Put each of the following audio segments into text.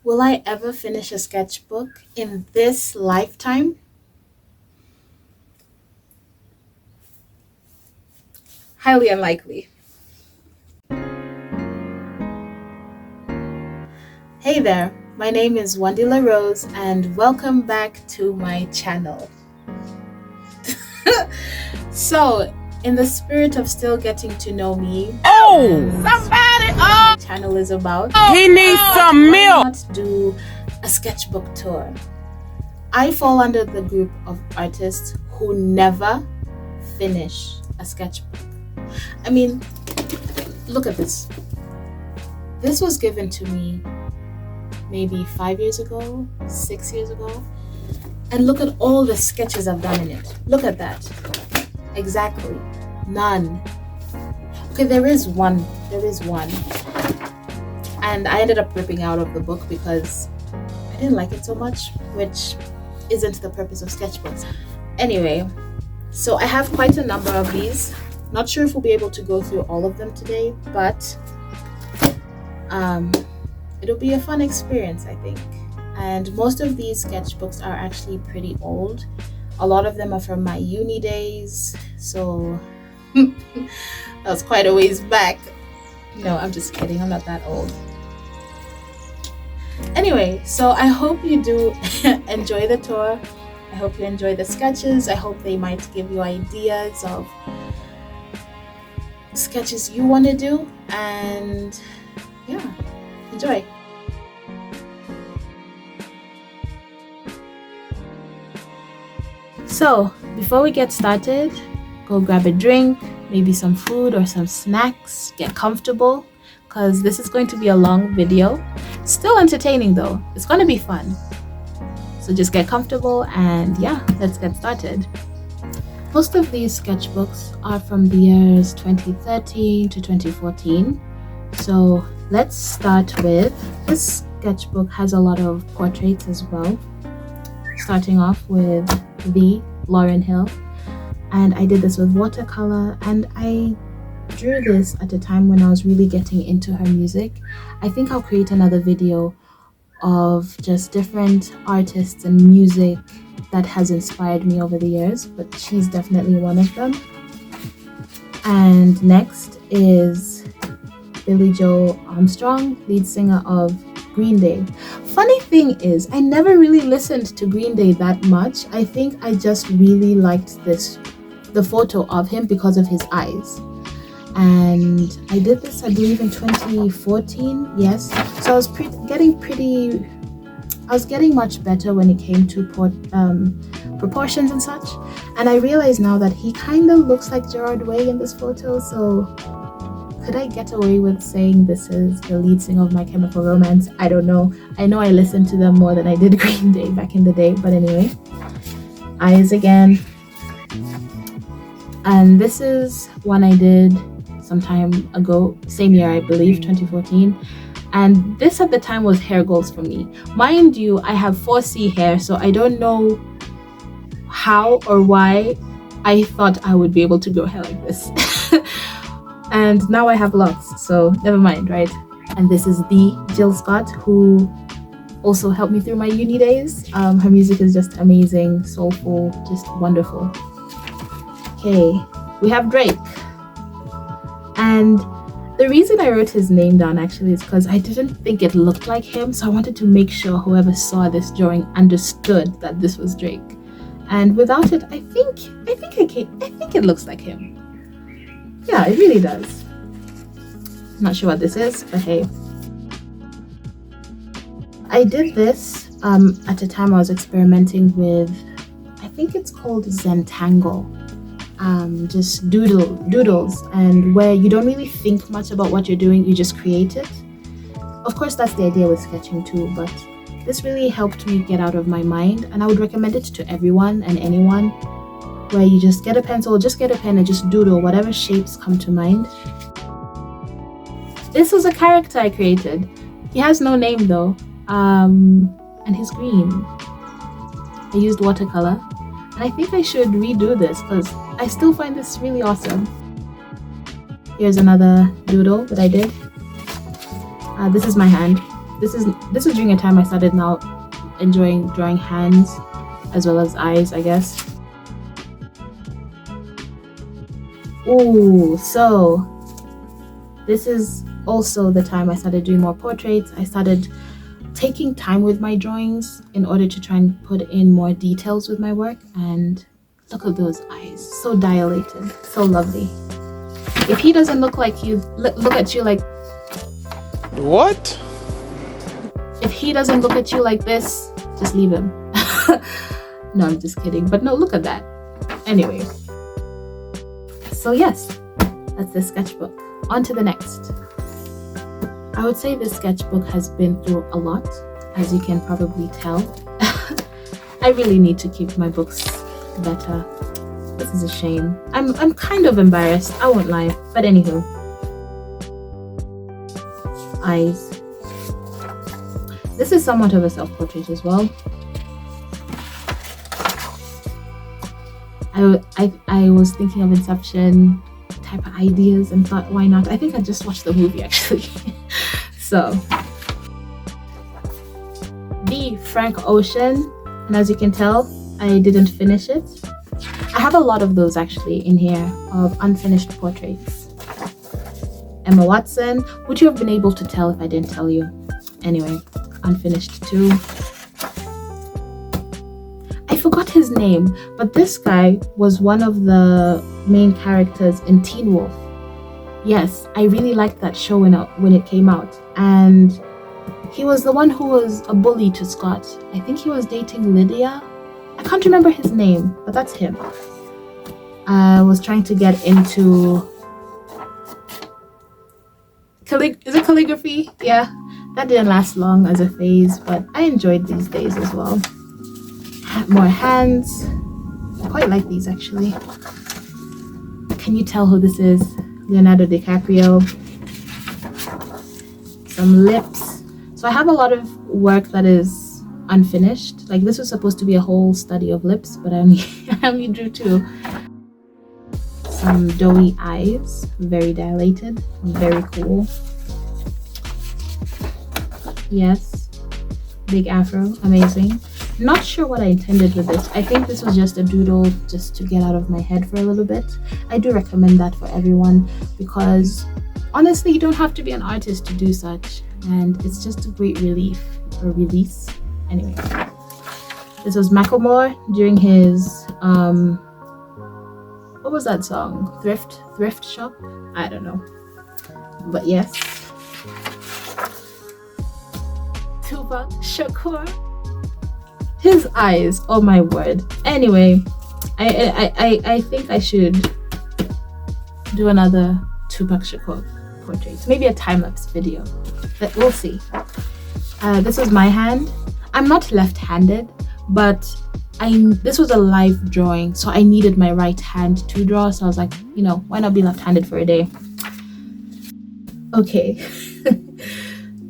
Will I ever finish a sketchbook in this lifetime? Highly unlikely. Hey there, my name is Wandile Rose and welcome back to my channel. So, in the spirit of still getting to know me, my channel is about, He needs some why milk. not do a sketchbook tour? I fall under the group of artists who never finish a sketchbook. I mean, look at this. This was given to me maybe 5 years ago, 6 years ago. And look at all the sketches I've done in it. Look at that. Exactly. None. Okay, there is one. And I ended up ripping out of the book because I didn't like it so much, which isn't the purpose of sketchbooks. Anyway, so I have quite a number of these. Not sure if we'll be able to go through all of them today, but it'll be a fun experience, I think. And most of these sketchbooks are actually pretty old. A lot of them are from my uni days, so that was quite a ways back. No, I'm just kidding, I'm not that old. Anyway, so I hope you do enjoy the tour. I hope you enjoy the sketches. I hope they might give you ideas of sketches you want to do, and yeah, enjoy. So, before we get started, go grab a drink, maybe some food or some snacks, get comfortable, because this is going to be a long video. Still entertaining though, it's going to be fun. So just get comfortable and yeah, let's get started. Most of these sketchbooks are from the years 2013 to 2014. So let's start with, this sketchbook has a lot of portraits as well. Starting off with the Lauryn Hill, and I did this with watercolor, and I drew this at a time when I was really getting into her music. I think I'll create another video of just different artists and music that has inspired me over the years, but she's definitely one of them. And next is Billie Joe Armstrong, lead singer of Green Day. Funny thing is, I never really listened to Green Day that much. I think I just really liked the photo of him because of his eyes. And I did this, I believe, in 2014. Yes, so I was getting much better when it came to proportions and such. And I realize now that he kind of looks like Gerard Way in this photo. So could I get away with saying this is the lead singer of My Chemical Romance? I don't know. I know I listened to them more than I did Green Day back in the day, but anyway. Eyes again. And this is one I did some time ago, same year I believe, 2014. And this at the time was hair goals for me. Mind you, I have 4C hair, so I don't know how or why I thought I would be able to grow hair like this. And now I have locks, so never mind, right? And this is the Jill Scott, who also helped me through my uni days. Her music is just amazing, soulful, just wonderful. Okay, we have Drake. And the reason I wrote his name down actually is because I didn't think it looked like him, so I wanted to make sure whoever saw this drawing understood that this was Drake. And without it, I think it looks like him. Yeah, it really does. Not sure what this is, but hey. I did this at a time I was experimenting with, I think it's called Zentangle. Just doodles, and where you don't really think much about what you're doing, you just create it. Of course, that's the idea with sketching too, but this really helped me get out of my mind, and I would recommend it to everyone and anyone, where you just get a pencil, just get a pen and just doodle whatever shapes come to mind. This was a character I created. He has no name though, and he's green. I used watercolor, and I think I should redo this because I still find this really awesome. Here's another doodle that I did. This is my hand. This was during a time I started now enjoying drawing hands as well as eyes, I guess. Ooh, so this is also the time I started doing more portraits. I started taking time with my drawings in order to try and put in more details with my work. And look at those eyes, so dilated, so lovely. If he doesn't look like you, look at you like what? If he doesn't look at you like this, just leave him. No, I'm just kidding. But no, look at that. Anyway, so yes, that's the sketchbook. On to the next. I would say this sketchbook has been through a lot, as you can probably tell. I really need to keep my books better. This is a shame. I'm kind of embarrassed, I won't lie. But anywho. Eyes. This is somewhat of a self-portrait as well. I was thinking of Inception type of ideas and thought, why not? I think I just watched the movie actually. So, the Frank Ocean, and as you can tell, I didn't finish it. I have a lot of those actually in here of unfinished portraits. Emma Watson, would you have been able to tell if I didn't tell you? Anyway, unfinished too. I forgot his name, but this guy was one of the main characters in Teen Wolf. Yes, I really liked that show when it came out, and he was the one who was a bully to Scott. I think he was dating Lydia. I can't remember his name, but that's him. I was trying to get into is it calligraphy? Yeah, that didn't last long as a phase, but I enjoyed these days as well. More hands. I quite like these actually. Can you tell who this is? Leonardo DiCaprio. Some lips. So I have a lot of work that is unfinished. Like this was supposed to be a whole study of lips, but I only drew two. Some doughy eyes, very dilated, very cool. Yes, big afro, amazing. Not sure what I intended with this. I think this was just a doodle just to get out of my head for a little bit. I do recommend that for everyone because honestly, you don't have to be an artist to do such, and it's just a great relief or release. Anyway, this was Macklemore during his what was that song? Thrift shop? I don't know. But yes. Tupac Shakur. His eyes, oh my word. Anyway, I think I should do another Tupac Shakur portrait. Maybe a time-lapse video. But we'll see. This was my hand. I'm not left-handed, but this was a live drawing, so I needed my right hand to draw, so I was like, you know, why not be left-handed for a day? Okay.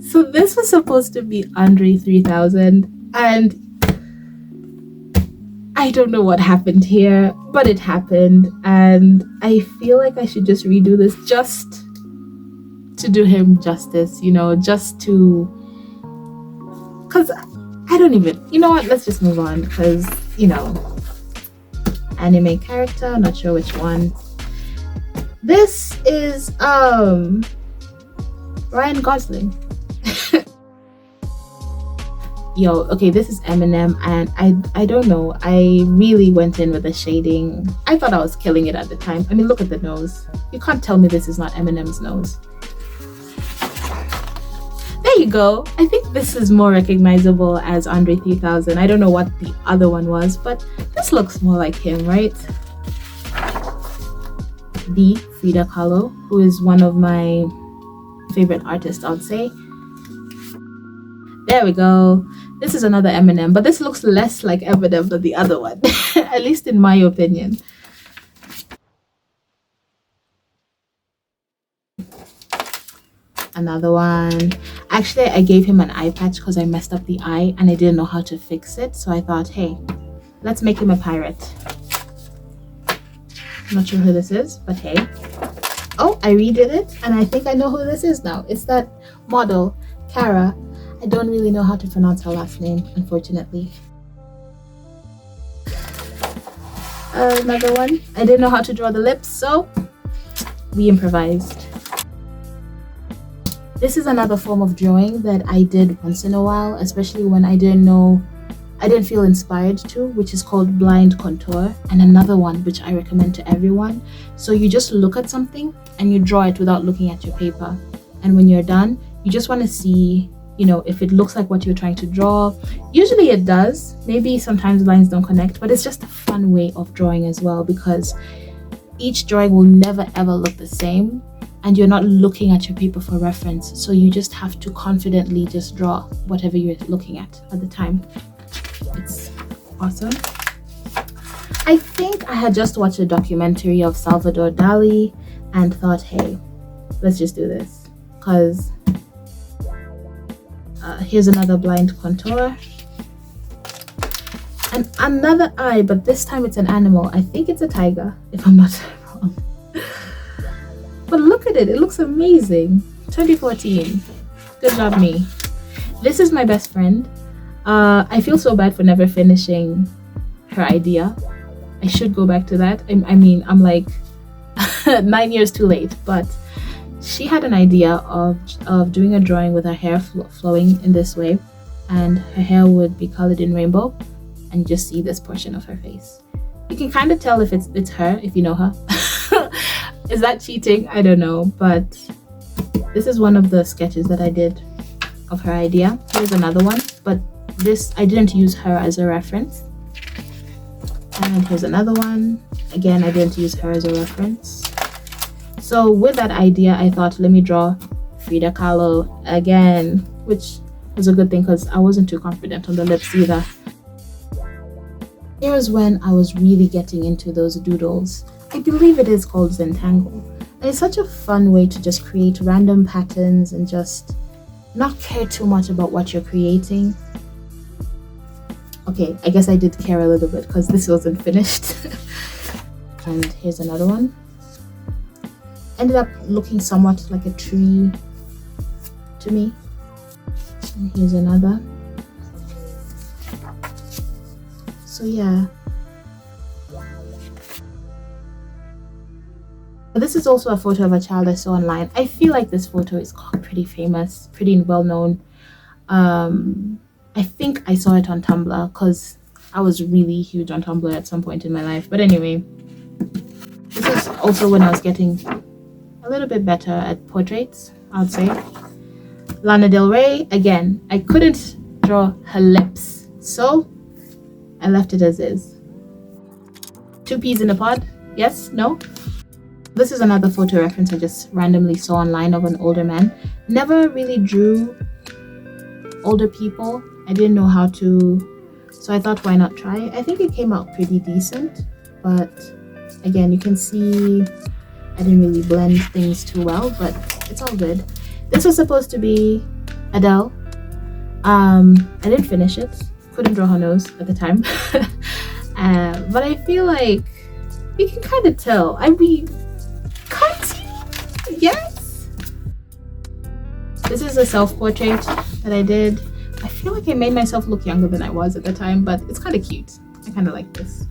So this was supposed to be Andre 3000, and I don't know what happened here, but it happened, and I feel like I should just redo this just to do him justice, you know, just to, because I don't even, you know what, let's just move on, because, you know, anime character, not sure which one. This is Ryan Gosling. Yo, okay, this is Eminem, and I don't know, I really went in with the shading. I thought I was killing it at the time. I mean, look at the nose. You can't tell me this is not Eminem's nose. There you go. I think this is more recognizable as Andre 3000. I don't know what the other one was, but this looks more like him, right? B. Frida Kahlo, who is one of my favorite artists, I would say. There we go. This is another Eminem, but this looks less like Eminem than the other one, at least in my opinion. Another one. Actually, I gave him an eye patch because I messed up the eye and I didn't know how to fix it. So I thought, hey, let's make him a pirate. I'm not sure who this is, but hey. Oh, I redid it and I think I know who this is now. It's that model, Cara. I don't really know how to pronounce her last name, unfortunately. Another one. I didn't know how to draw the lips, so we improvised. This is another form of drawing that I did once in a while, especially when I didn't feel inspired to, which is called blind contour, and another one which I recommend to everyone. So you just look at something and you draw it without looking at your paper, and when you're done, you just want to see, if it looks like what you're trying to draw. Usually it does. Maybe sometimes lines don't connect, but it's just a fun way of drawing as well, because each drawing will never ever look the same, and you're not looking at your paper for reference, so you just have to confidently just draw whatever you're looking at the time. It's awesome. I think I had just watched a documentary of Salvador Dali and thought, hey, let's just do this, because here's another blind contour and another eye, but this time it's an animal. I think it's a tiger, if I'm not wrong. But look at it, it looks amazing. 2014. Good job, me. This is my best friend. I feel so bad for never finishing her idea. I should go back to that. I'm like 9 years too late, but she had an idea of doing a drawing with her hair flowing in this way, and her hair would be colored in rainbow, and you just see this portion of her face. You can kind of tell if it's her, if you know her. Is that cheating? I don't know, but this is one of the sketches that I did of her idea. Here's another one, but this, I didn't use her as a reference. And here's another one. Again, I didn't use her as a reference. So with that idea, I thought, let me draw Frida Kahlo again, which was a good thing because I wasn't too confident on the lips either. Here was when I was really getting into those doodles. I believe it is called Zentangle. And it's such a fun way to just create random patterns and just not care too much about what you're creating. Okay, I guess I did care a little bit because this wasn't finished. And here's another one. Ended up looking somewhat like a tree to me. And here's another. So yeah. This is also a photo of a child I saw online. I feel like this photo is pretty famous, pretty well known. I think I saw it on Tumblr because I was really huge on Tumblr at some point in my life. But anyway, this is also when I was getting a little bit better at portraits, I would say. Lana Del Rey, again, I couldn't draw her lips, so I left it as is. 2 peas in a pod? Yes? No? This is another photo reference I just randomly saw online of an older man. Never really drew older people. I didn't know how to, so I thought, why not try? I think it came out pretty decent, but again, you can see I didn't really blend things too well, but it's all good. This was supposed to be Adele. I didn't finish it. Couldn't draw her nose at the time. But I feel like you can kind of tell. I mean, can't you? Yes. This is a self-portrait that I did. I feel like I made myself look younger than I was at the time, but it's kind of cute. I kind of like this.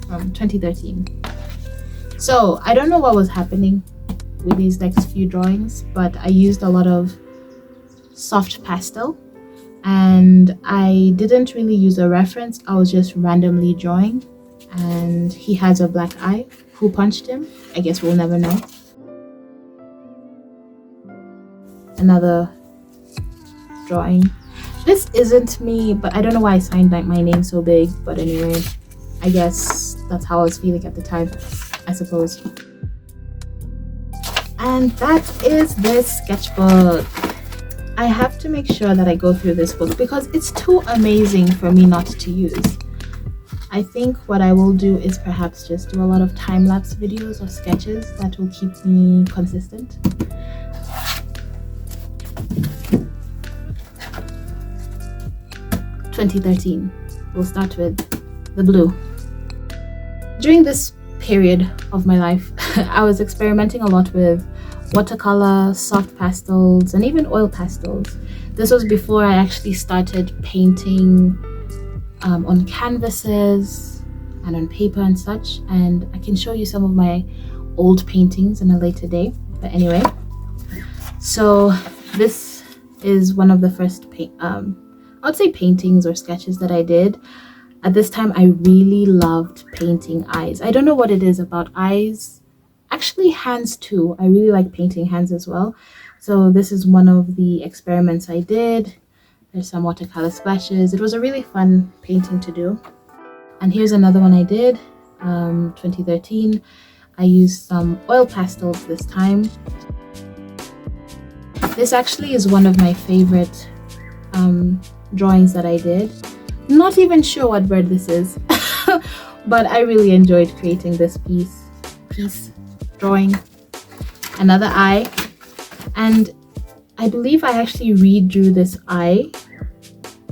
From 2013. So I don't know what was happening with these next few drawings, but I used a lot of soft pastel, and I didn't really use a reference. I was just randomly drawing, and he has a black eye. Who punched him? I guess we'll never know. Another drawing. This isn't me, but I don't know why I signed my name so big, but anyway, I guess that's how I was feeling at the time, I suppose. And that is this sketchbook. I have to make sure that I go through this book because it's too amazing for me not to use. I think what I will do is perhaps just do a lot of time-lapse videos of sketches that will keep me consistent. (2013). We'll start with the blue. During this period of my life, I was experimenting a lot with watercolor, soft pastels, and even oil pastels. This was before I actually started painting on canvases and on paper and such, and I can show you some of my old paintings in a later day. But anyway, so this is one of the first I would say paintings or sketches that I did. At this time, I really loved painting eyes. I don't know what it is about eyes. Actually, hands too. I really like painting hands as well. So this is one of the experiments I did. There's some watercolor splashes. It was a really fun painting to do. And here's another one I did, 2013. I used some oil pastels this time. This actually is one of my favorite drawings that I did. Not even sure what bird this is, but I really enjoyed creating this piece drawing. Another eye, and I believe I actually redrew this eye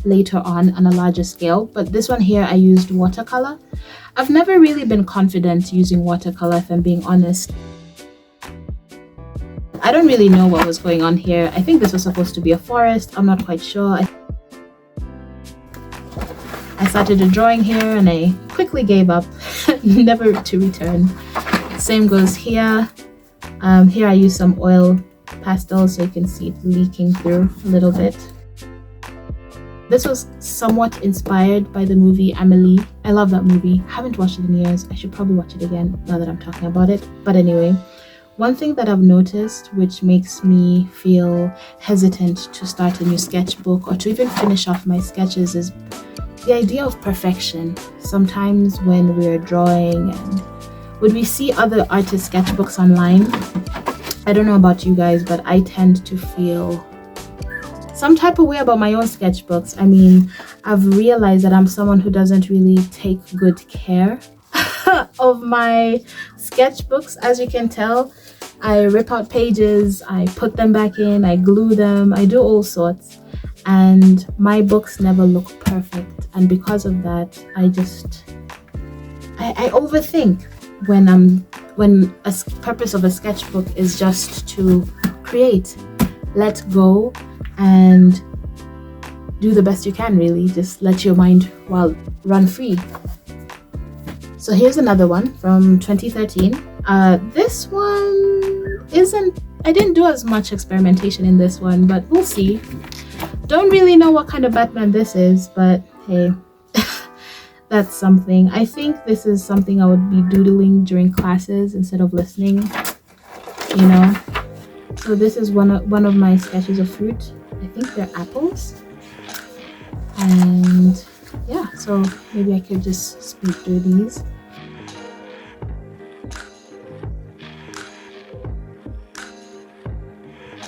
later on a larger scale, but this one here I used watercolor. I've never really been confident using watercolor, if I'm being honest. I don't really know what was going on here. I think this was supposed to be a forest. I'm not quite sure. I started a drawing here and I quickly gave up, never to return. Same goes here. Here I used some oil pastels so you can see it leaking through a little bit. This was somewhat inspired by the movie Amelie. I love that movie. Haven't watched it in years. I should probably watch it again now that I'm talking about it. But anyway, one thing that I've noticed which makes me feel hesitant to start a new sketchbook or to even finish off my sketches is the idea of perfection. Sometimes when we're drawing and when we see other artists' sketchbooks online, I don't know about you guys, but I tend to feel some type of way about my own sketchbooks. I mean, I've realized that I'm someone who doesn't really take good care of my sketchbooks. As you can tell, I rip out pages, I put them back in, I glue them, I do all sorts, and my books never look perfect. And because of that, I overthink when a purpose of a sketchbook is just to create, let go, and do the best you can. Really just let your mind run free. So here's another one from 2013. This one I didn't do as much experimentation in this one, but we'll see. Don't really know what kind of Batman this is, but hey, that's something. I think this is something I would be doodling during classes instead of listening, you know. So this is one of my sketches of fruit. I think they're apples. And yeah, so maybe I could just speed through these.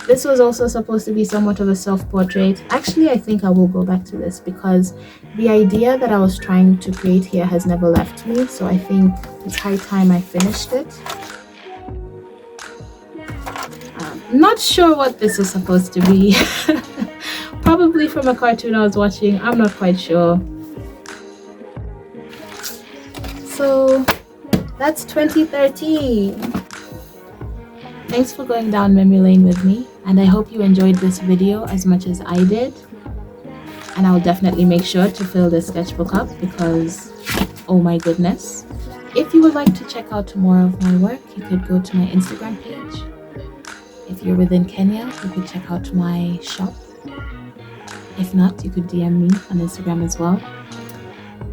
This was also supposed to be somewhat of a self-portrait. Actually, I think I will go back to this because the idea that I was trying to create here has never left me. So I think it's high time I finished it. Not sure what this is supposed to be. Probably from a cartoon I was watching. I'm not quite sure. So that's 2013. Thanks for going down memory lane with me, and I hope you enjoyed this video as much as I did. And I'll definitely make sure to fill this sketchbook up because, oh my goodness. If you would like to check out more of my work, you could go to my Instagram page. If you're within Kenya, you could check out my shop. If not, you could DM me on Instagram as well.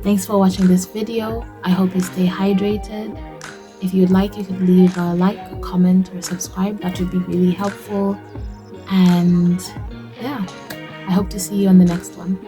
Thanks for watching this video. I hope you stay hydrated. If you'd like, you could leave a like, a comment, or subscribe. That would be really helpful. And yeah, I hope to see you on the next one.